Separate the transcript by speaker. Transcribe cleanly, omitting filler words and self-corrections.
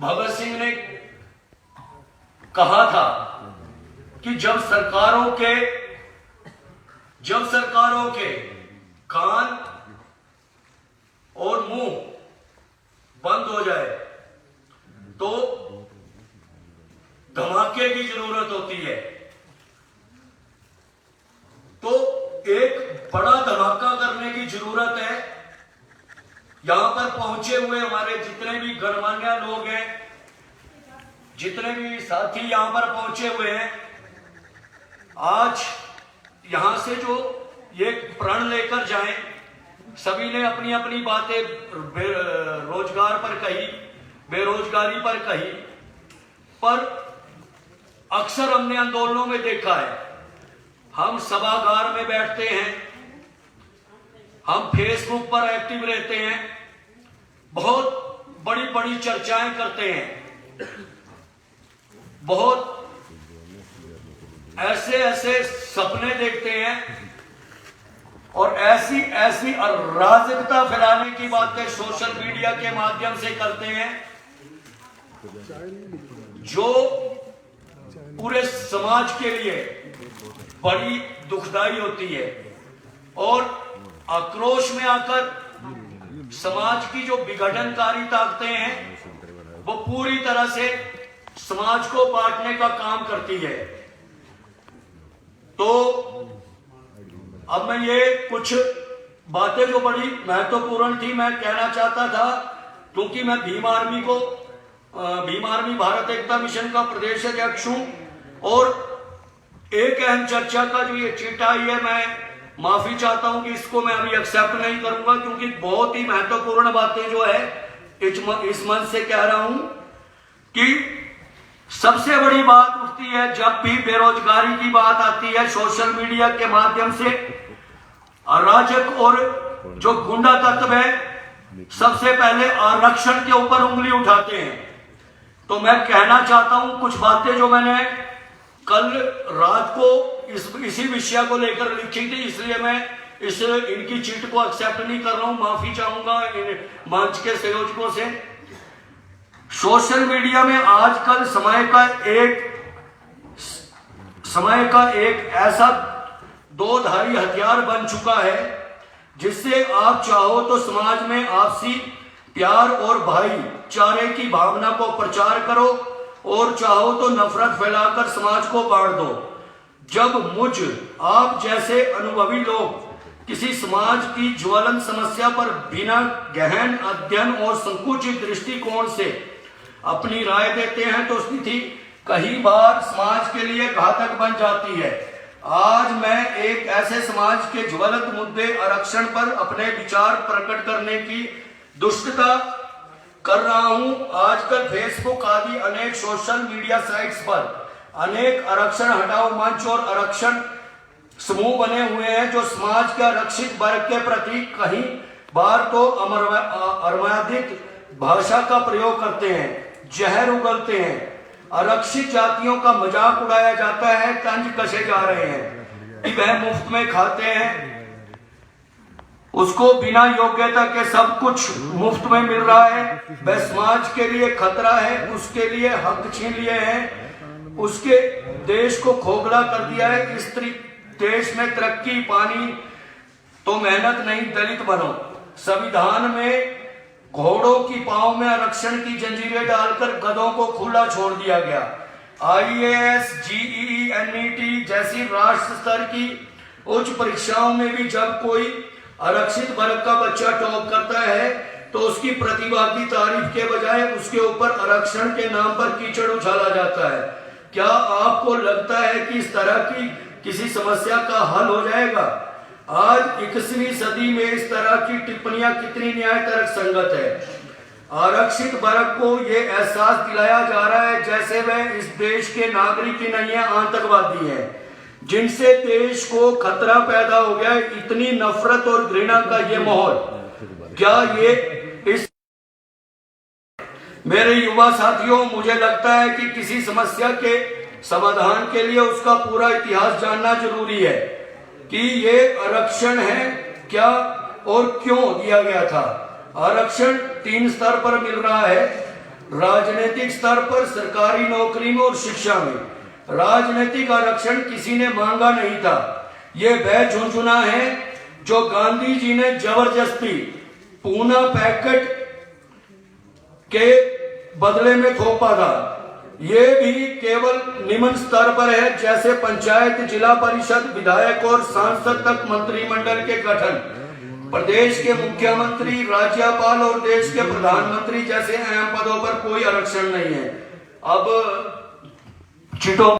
Speaker 1: भगत सिंह ने कहा था कि जब सरकारों के कान और मुंह बंद हो जाए तो धमाके की जरूरत होती है। तो एक बड़ा धमाका करने की जरूरत है। यहां पर पहुंचे हुए हमारे जितने भी गणमान्य लोग हैं, जितने भी साथी यहां पर पहुंचे हुए हैं, आज यहां से जो ये प्रण लेकर जाएं, सभी ने अपनी अपनी बातें रोजगार पर कही, बेरोजगारी पर कही, पर अक्सर हमने आंदोलनों में देखा है, हम सभागार में बैठते हैं, हम फेसबुक पर एक्टिव रहते हैं, बहुत बड़ी बड़ी चर्चाएं करते हैं, बहुत ऐसे सपने देखते हैं और ऐसी अराजकता फैलाने की बातें सोशल मीडिया के माध्यम से करते हैं जो पूरे समाज के लिए बड़ी दुखदाई होती है। और आक्रोश में आकर समाज की जो विघटनकारी ताकतें हैं वो पूरी तरह से समाज को बांटने का काम करती है। तो अब मैं ये कुछ बातें जो बड़ी महत्वपूर्ण थी मैं कहना चाहता था, क्योंकि मैं भीम आर्मी भारत एकता मिशन का प्रदेश अध्यक्ष हूं और एक अहम चर्चा का जो ये चिट आई है, मैं माफी चाहता हूं कि इसको मैं अभी एक्सेप्ट नहीं करूंगा, क्योंकि बहुत ही महत्वपूर्ण बातें जो है इस मंच से कह रहा हूं कि सबसे बड़ी बात उठती है जब भी बेरोजगारी की बात आती है, सोशल मीडिया के माध्यम से अराजक और जो गुंडा तत्व है सबसे पहले आरक्षण के ऊपर उंगली उठाते हैं। तो मैं कहना चाहता हूं कुछ बातें जो मैंने कल रात को इसी विषय को लेकर लिखी थी, इसलिए मैं इनकी चिट को एक्सेप्ट नहीं कर रहा हूं, माफी चाहूंगा इन मंच के संयोजकों से। सोशल मीडिया में आजकल समय का एक ऐसा दोधारी हथियार बन चुका है जिससे आप चाहो तो समाज में आपसी प्यार और भाईचारे की भावना को प्रचार करो और चाहो तो नफरत फैलाकर समाज को बांट दो। जब आप जैसे अनुभवी लोग किसी समाज की ज्वलंत समस्या पर बिना गहन अध्ययन और संकुचित दृष्टिकोण से अपनी राय देते हैं तो स्थिति कई बार समाज के लिए घातक बन जाती है। आज मैं एक ऐसे समाज के ज्वलंत मुद्दे आरक्षण पर अपने विचार प्रकट करने की दुष्टता कर रहा हूं। आजकल फेसबुक आदि अनेक सोशल मीडिया साइट्स पर अनेक आरक्षण हटाओ मंच और आरक्षण समूह बने हुए हैं जो समाज के आरक्षित वर्ग के प्रति कई बार तो अमर्यादित भाषा का प्रयोग करते हैं, जहर उगलते हैं, आरक्षित जातियों का मजाक उड़ाया जाता है, तंज कसे जा रहे हैं कि वह मुफ्त में खाते हैं, उसको बिना योग्यता के सब कुछ मुफ्त में मिल रहा है, वह समाज के लिए खतरा है, उसके लिए हक छीन लिए हैं, उसके देश को खोखला कर दिया है। इस देश में तरक्की पानी तो मेहनत नहीं, दलित बनो। संविधान में घोड़ों की पांव में आरक्षण की जंजीरें डालकर गधों को खुला छोड़ दिया गया। IAS, JEE, NET जैसी राष्ट्र स्तर की उच्च परीक्षाओं में भी जब कोई आरक्षित वर्ग का बच्चा टॉप करता है तो उसकी प्रतिभा की तारीफ के बजाय उसके ऊपर आरक्षण के नाम पर कीचड़ उछाला जाता है। क्या आपको लगता है कि इस तरह की किसी समस्या का हल हो जाएगा? आज 21वीं सदी में इस तरह की टिप्पणियां कितनी न्याय तर्क संगत है। आरक्षित वर्ग को ये एहसास दिलाया जा रहा है जैसे वह इस देश के नागरिक ही नहीं है, आतंकवादी है जिनसे देश को खतरा पैदा हो गया। इतनी नफरत और घृणा का ये माहौल, क्या ये इस मेरे युवा साथियों, मुझे लगता है कि किसी समस्या के समाधान के लिए उसका पूरा इतिहास जानना जरूरी है कि ये आरक्षण है क्या और क्यों दिया गया था। आरक्षण 3 स्तर पर मिल रहा है। राजनीतिक स्तर पर सरकारी नौकरी में और शिक्षा में राजनीतिक आरक्षण किसी ने मांगा नहीं था। ये वह झुनझुना है जो गांधी जी ने जबरदस्ती पूना पैकेट के बदले में थोपा था। ये भी केवल निम्न स्तर पर है, जैसे पंचायत, जिला परिषद, विधायक और सांसद तक मंत्रिमंडल के गठन, प्रदेश के मुख्यमंत्री, राज्यपाल और देश के प्रधानमंत्री जैसे अहम पदों पर कोई आरक्षण नहीं है। अब चिटों